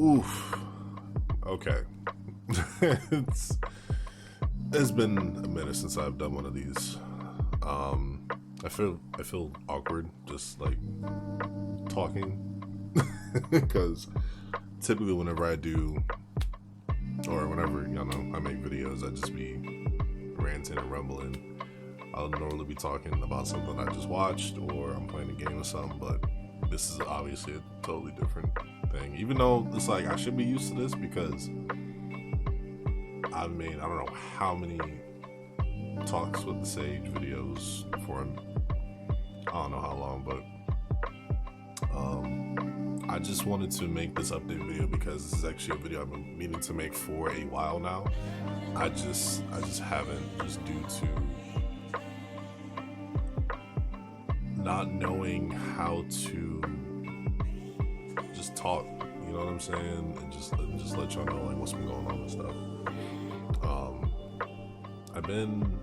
Oof. Okay. it's it's been a minute since I've done one of these. Um, I feel awkward just like talking because typically whenever I do or whenever I make videos, I just be ranting and rumbling. I'll normally be talking about something I just watched or I'm playing a game or something, but this is obviously a totally different thing. Even though it's like I should be used to this because I've made I don't know how many talks with the Sage videos for I don't know how long, but I just wanted to make this update video because this is actually a video I've been meaning to make for a while now. I just haven't, just due to not knowing how to just talk, you know what I'm saying, and just let y'all know like what's been going on and stuff. I've been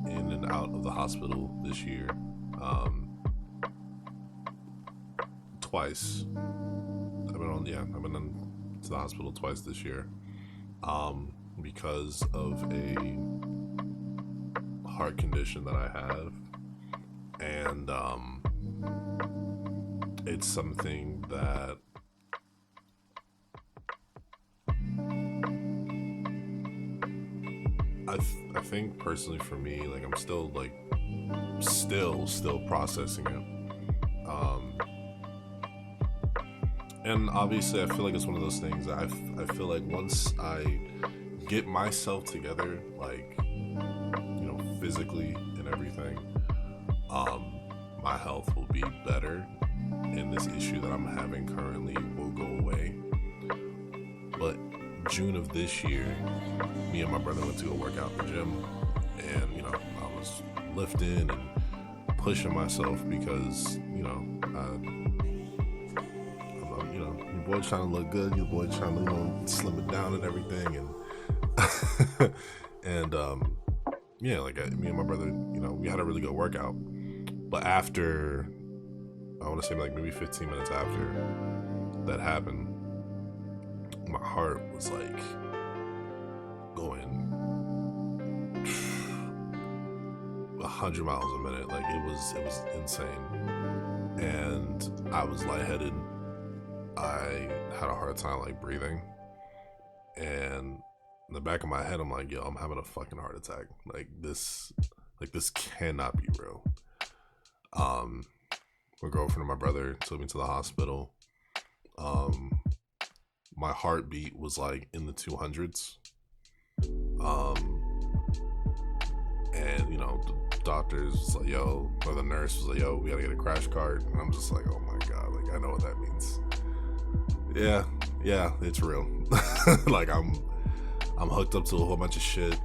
in and out of the hospital this year, twice. I've been to the hospital twice this year, because of a heart condition that I have, and it's something that I think personally for me, like I'm still processing it. And obviously I feel like it's one of those things that I feel like once I get myself together, like, physically and everything, my health will be better and this issue that I'm having currently will go away. But June of this year, me and my brother went to go work out in the gym, and I was lifting and pushing myself because your boy trying to look good, your boy trying to slim it down and everything, and me and my brother, we had a really good workout, but after I want to say like maybe 15 minutes after that happened, my heart was like going 100 miles a minute. Like it was insane, and I was lightheaded. I had a hard time like breathing, and in the back of my head I'm like, yo, I'm having a fucking heart attack. Like this cannot be real. My girlfriend and my brother took me to the hospital. My heartbeat was like in the 200s. And the doctors was like, yo, or the nurse was like, yo, we gotta get a crash cart. And I'm just like, oh my god, like I know what that means. Yeah, it's real. Like I'm hooked up to a whole bunch of shit.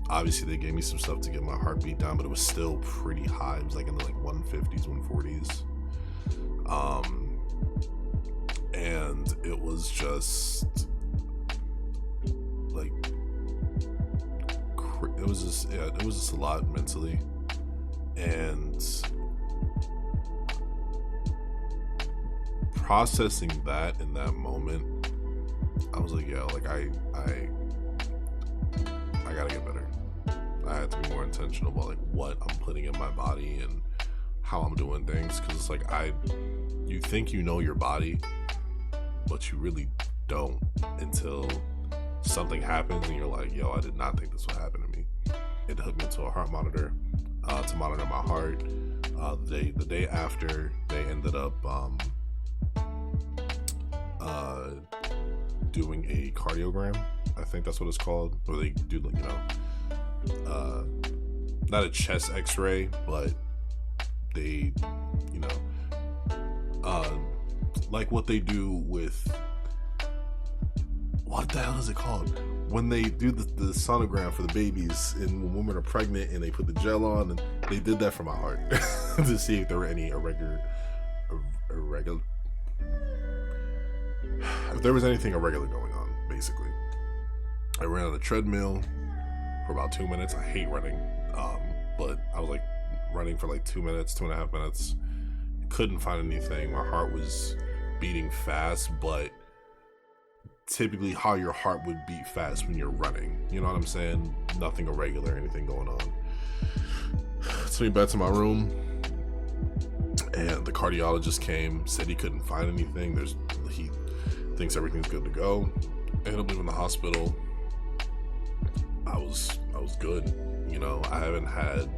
Obviously they gave me some stuff to get my heartbeat down, but it was still pretty high. It was like in the 150s, 140s. And it was just like it was just a lot mentally, and processing that in that moment, I was like, yeah, like I gotta get better. I had to be more intentional about like what I'm putting in my body and how I'm doing things, because it's like you think you know your body, but you really don't until something happens and you're like, yo, I did not think this would happen to me. It hooked me to a heart monitor to monitor my heart. The day after, they ended up doing a cardiogram. I think that's what it's called, where they do not a chest x-ray, but they like what they do with, what the hell is it called, when they do the sonogram for the babies and when women are pregnant and they put the gel on, and they did that for my heart to see if there were any if there was anything irregular going on. Basically, I ran on a treadmill for about 2 minutes. I hate running, but I was like running for like 2 minutes, 2.5 minutes. Couldn't find anything. My heart was beating fast, but typically how your heart would beat fast when you're running. You know what I'm saying? Nothing irregular, anything going on. Took me back to my room, and the cardiologist came, said he couldn't find anything. He thinks everything's good to go. Ended up leaving the hospital. I was good. You know, I haven't had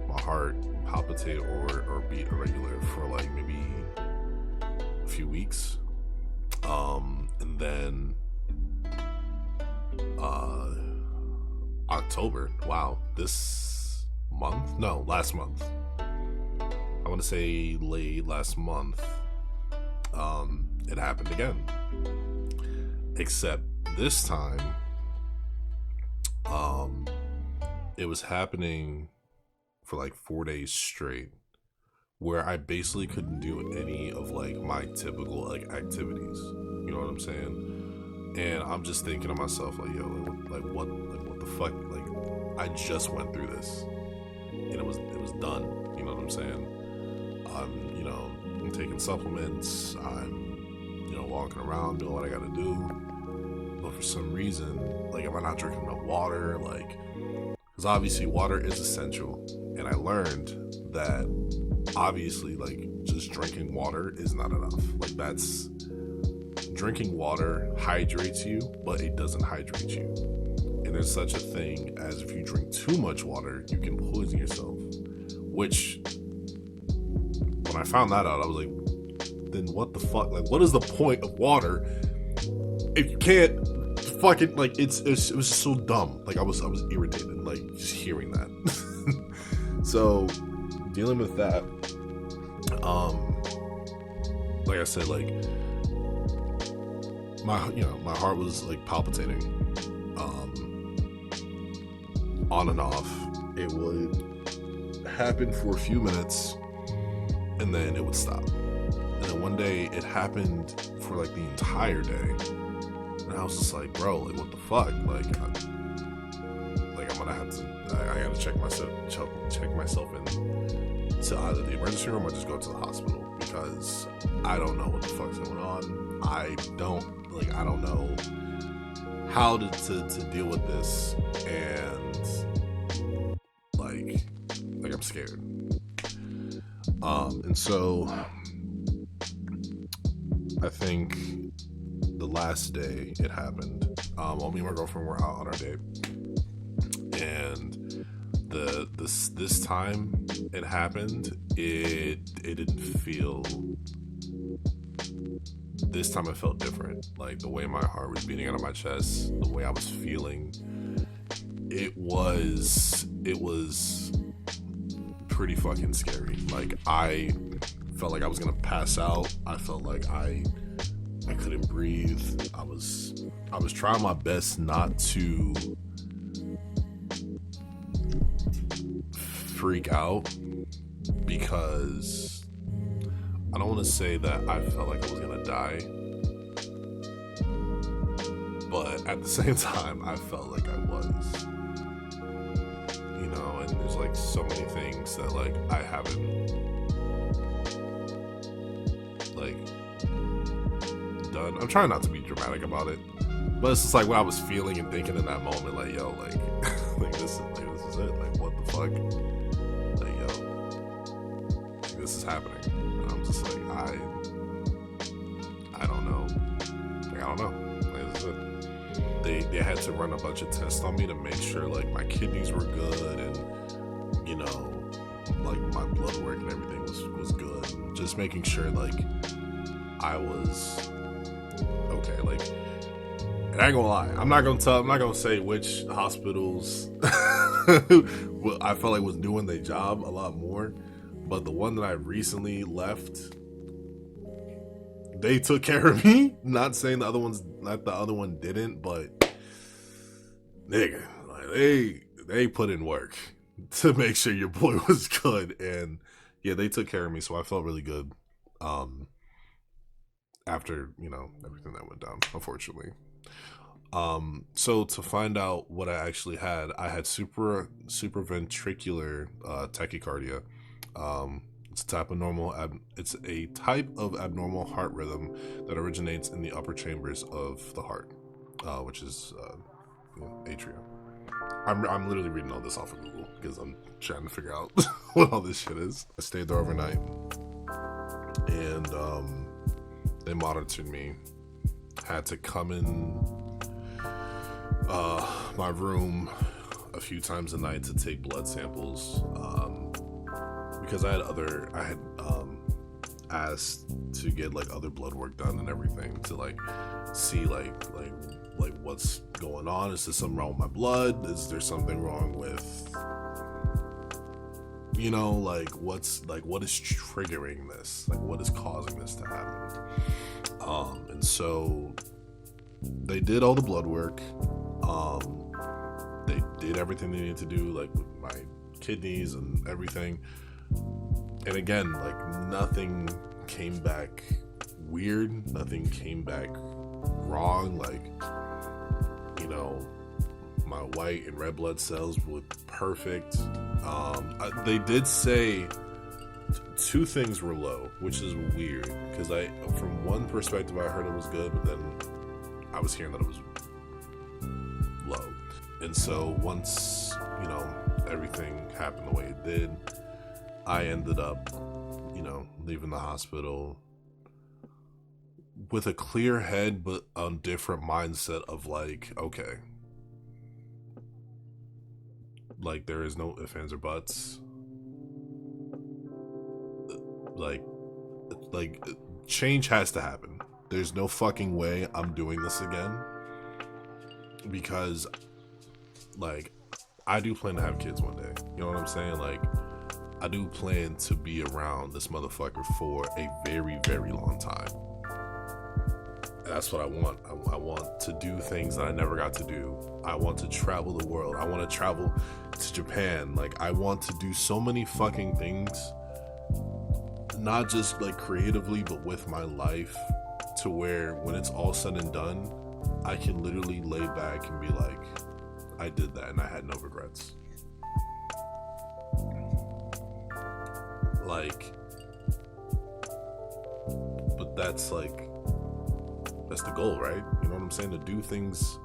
my heart palpitate or beat irregular for like maybe a few weeks. And then October, wow, last month, I want to say late last month, it happened again, except this time it was happening for like 4 days straight, where I basically couldn't do any of like my typical like activities. You know what I'm saying? And I'm just thinking to myself, like, yo, what the fuck? Like, I just went through this, and it was done. You know what I'm saying? I'm taking supplements. I'm, walking around doing what I gotta do. But for some reason, like, am I not drinking enough water? Like, because obviously water is essential, and I learned that obviously, like, just drinking water is not enough. Like, drinking water hydrates you, but it doesn't hydrate you. And there's such a thing as, if you drink too much water, you can poison yourself. Which, when I found that out, I was like, then what the fuck? Like, what is the point of water if you can't fucking, like, it was just so dumb. Like, I was irritated, like, just hearing that. So, dealing with that, like I said, like, my heart was like palpitating, on and off. It would happen for a few minutes, and then it would stop. And then one day it happened for like the entire day, and I was just like, bro, like, what the fuck? Like I'm gonna have to, I gotta check myself in to either the emergency room or just go to the hospital, because I don't know what the fuck's going on. I don't know how to deal with this, and like I'm scared. And so I think the last day it happened, me and my girlfriend were out on our date, and this time it happened, it didn't feel, this time it felt different. Like, the way my heart was beating out of my chest, the way I was feeling, it was pretty fucking scary. Like, I felt like I was gonna pass out. I felt like I couldn't breathe. I was trying my best not to freak out, because I don't want to say that I felt like I was gonna die, but at the same time I felt like I was, and there's like so many things that like I haven't like done. I'm trying not to be dramatic about it, but it's just like what I was feeling and thinking in that moment, like, yo, like, like this is it, like, what the fuck, like, yo, like, this is happening. And I'm just like, I don't know, like, I don't know, like, this is it. They had to run a bunch of tests on me to make sure like my kidneys were good, and like my blood work and everything was good, just making sure like I was okay. Like, and I ain't gonna lie, I'm not gonna say which hospitals I felt like was doing their job a lot more, but the one that I recently left, they took care of me. Not saying the other one didn't, but nigga, like, they put in work to make sure your boy was good, and yeah, they took care of me, so I felt really good. After everything that went down, unfortunately. So to find out what I actually had, I had supraventricular tachycardia. It's a type of abnormal heart rhythm that originates in the upper chambers of the heart, which is atrium. I'm literally reading all this off of Google because I'm trying to figure out what all this shit is. I stayed there overnight, and they monitored me. Had to come in my room a few times a night to take blood samples, because I had asked to get like other blood work done and everything to like see like what's going on. Is there something wrong with my blood? Is there something wrong with, what is triggering this? Like, what is causing this to happen? And so they did all the blood work. They did everything they needed to do, like with my kidneys and everything. And again, like, nothing came back weird. Nothing came back wrong. Like, my white and red blood cells were perfect. They did say two things were low, which is weird, because from one perspective, I heard it was good, but then I was hearing that it was low. And so once, everything happened the way it did, I ended up, leaving the hospital with a clear head, but a different mindset of like, okay, like, there is no ifs, ands, or buts. Like change has to happen. There's no fucking way I'm doing this again, because like, I do plan to have kids one day. You know what I'm saying? Like, I do plan to be around this motherfucker for a very, very long time. And that's what I want. I want to do things that I never got to do. I want to travel the world. I want to travel to Japan. Like, I want to do so many fucking things, not just like creatively, but with my life, to where when it's all said and done, I can literally lay back and be like, I did that and I had no regrets. Like, but that's the goal, right? You know what I'm saying? To do things,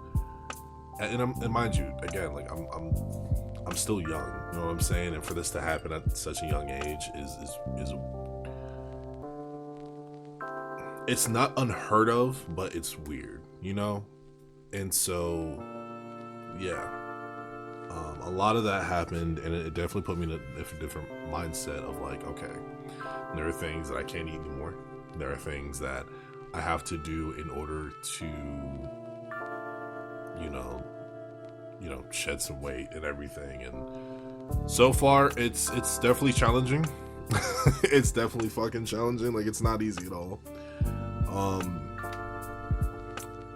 and mind you, again, like, I'm still young. You know what I'm saying? And for this to happen at such a young age is it's not unheard of, but it's weird, And so, yeah, a lot of that happened, and it definitely put me in a different mindset of like, okay, there are things that I can't eat anymore. There are things that I have to do in order to, shed some weight and everything. And so far, it's definitely challenging. It's definitely fucking challenging. Like, it's not easy at all.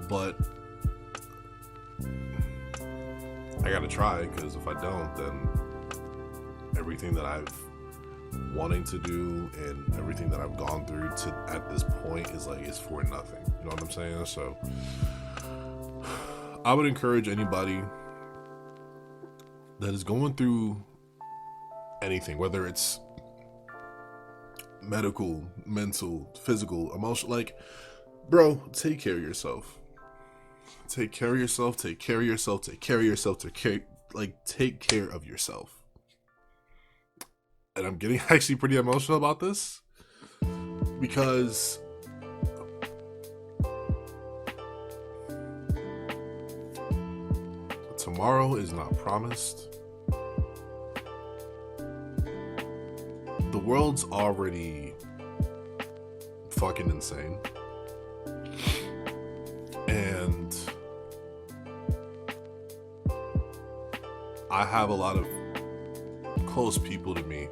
But I gotta try, because if I don't, then everything that I've wanting to do and everything that I've gone through to at this point is like, it's for nothing. You know what I'm saying? So I would encourage anybody that is going through anything, whether it's medical, mental, physical, emotional, like, bro, take care of yourself. Take care of yourself, take care of yourself, take care of yourself, take care of yourself. And I'm getting actually pretty emotional about this, because tomorrow is not promised. The world's already fucking insane. And I have a lot of close people to me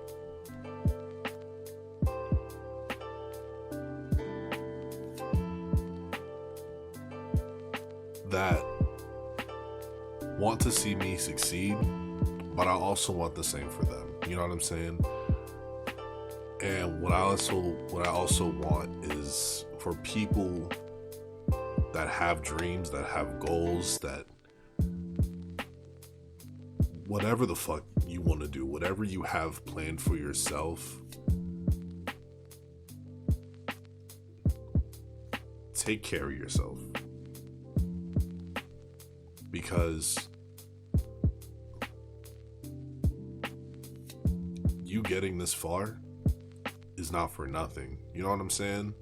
that want to see me succeed, but I also want the same for them. You know what I'm saying? And what I also want is for people that have dreams, that have goals, that whatever the fuck you want to do, whatever you have planned for yourself, take care of yourself. Because you getting this far is not for nothing. You know what I'm saying?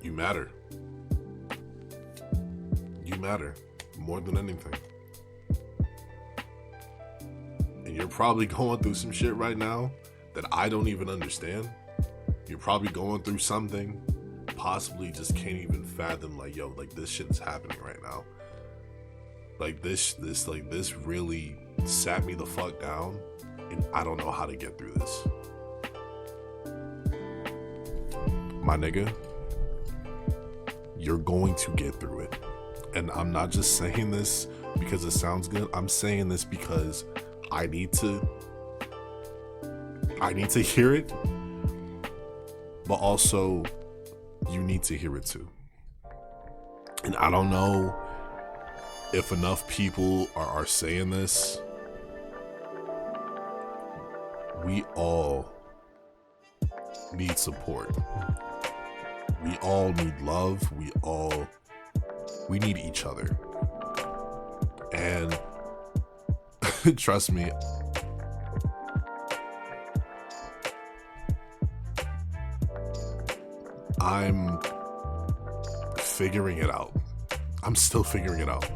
You matter. You matter more than anything. And you're probably going through some shit right now that I don't even understand. You're probably going through something, possibly just can't even fathom, like, yo, like, this shit is happening right now. Like, this really sat me the fuck down, and I don't know how to get through this. My nigga, you're going to get through it. And I'm not just saying this because it sounds good. I'm saying this because I need to hear it, but also you need to hear it too. And I don't know if enough people are saying this. We all need support. We all need love. We need each other. And trust me, I'm figuring it out. I'm still figuring it out.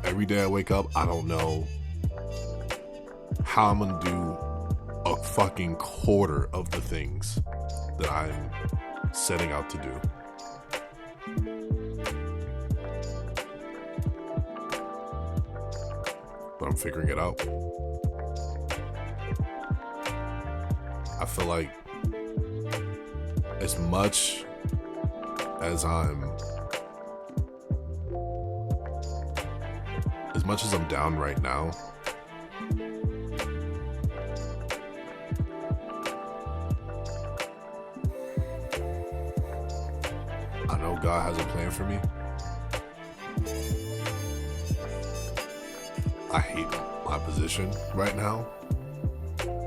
Every day I wake up, I don't know how I'm gonna do a fucking quarter of the things that I'm setting out to do. But I'm figuring it out. I feel like as much as I'm down right now, I know God has a plan for me. I hate my position right now,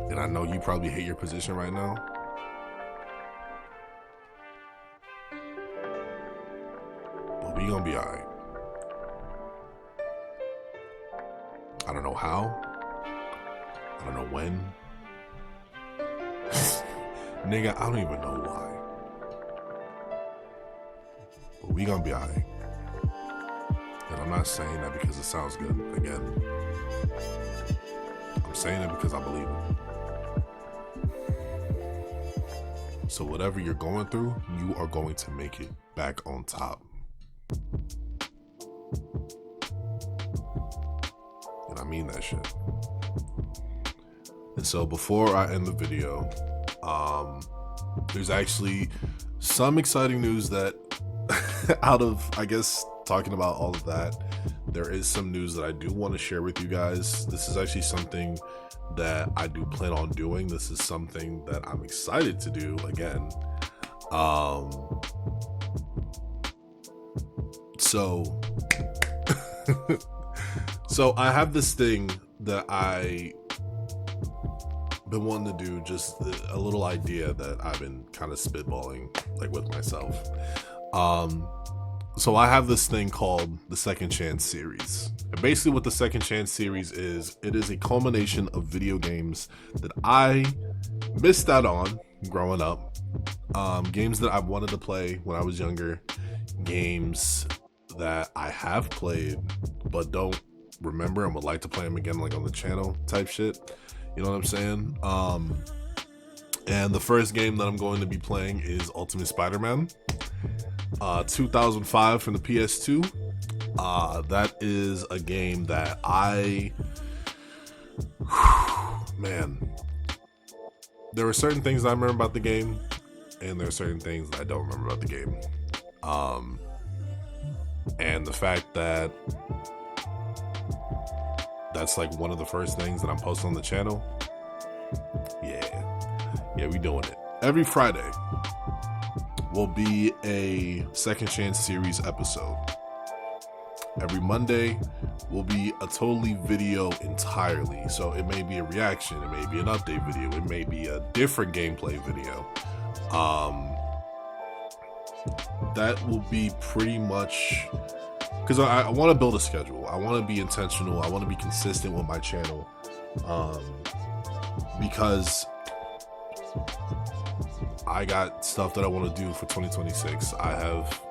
and I know you probably hate your position right now. But we gonna be alright. I don't know how. I don't know when. Nigga, I don't even know why. But we gonna be alright. And I'm not saying that because it sounds good. Again, I'm saying it because I believe it. So whatever you're going through, you are going to make it back on top. And I mean that shit. And so before I end the video, there's actually some exciting news that out of, I guess, talking about all of that, there is some news that I do want to share with you guys. This is actually something that I do plan on doing. This is something that I'm excited to do again. So I have this thing that I been wanting to do, just a little idea that I've been kind of spitballing, like, with myself. So I have this thing called the Second Chance series. And basically what the Second Chance series is, it is a culmination of video games that I missed out on growing up. Games that I wanted to play when I was younger. Games that I have played but don't remember and would like to play them again, like on the channel type shit. You know what I'm saying? And the first game that I'm going to be playing is Ultimate Spider-Man 2005 from the PS2. That is a game that man, there are certain things I remember about the game, and there are certain things that I don't remember about the game. And the fact that that's like one of the first things that I'm posting on the channel. Yeah, we doing it. Every Friday will be a Second Chance series episode. Every Monday will be a totally video entirely. So it may be a reaction, it may be an update video, it may be a different gameplay video. That will be pretty much, because I want to build a schedule. I want to be intentional. I want to be consistent with my channel, because I got stuff that I want to do for 2026. I have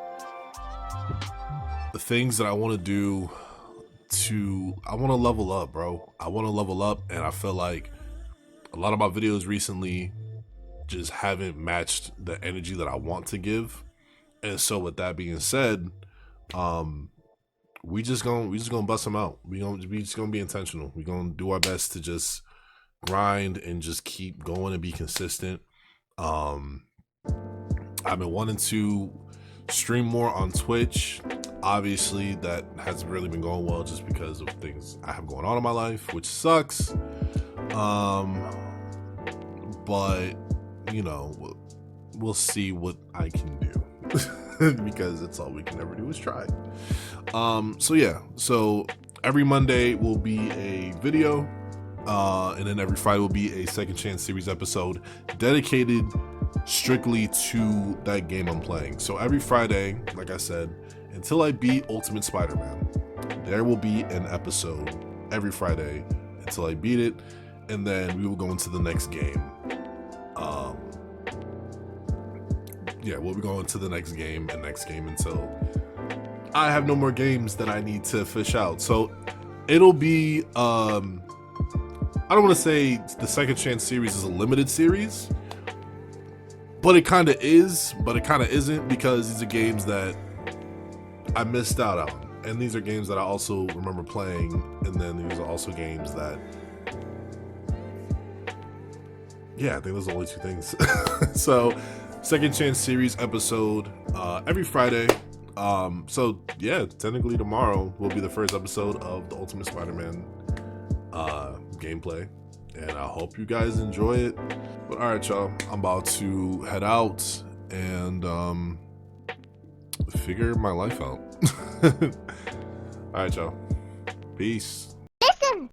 the things that I want to do I want to level up, bro. I want to level up, and I feel like a lot of my videos recently just haven't matched the energy that I want to give. And so with that being said, we just gonna bust them out. We just gonna be intentional. We gonna do our best to just grind and just keep going and be consistent. I've been wanting to stream more on Twitch. Obviously, that hasn't really been going well just because of things I have going on in my life, which sucks. But you know, we'll see what I can do. Because it's all we can ever do is try. So yeah, so every Monday will be a video, and then every Friday will be a Second Chance series episode dedicated strictly to that game I'm playing. So every Friday, like I said, until I beat Ultimate Spider-Man, there will be an episode every Friday until I beat it, and then we will go into the next game. Yeah, we'll be going to the next game and next game until I have no more games that I need to fish out. So it'll be, I don't want to say the Second Chance series is a limited series, but it kind of is, but it kind of isn't, because these are games that I missed out on. And these are games that I also remember playing, and then these are also games that, yeah, I think those are the only two things. So Second Chance series episode every Friday. So yeah, technically tomorrow will be the first episode of the Ultimate Spider-Man gameplay, and I hope you guys enjoy it. But all right, y'all, I'm about to head out and figure my life out. All right, y'all, peace. Listen.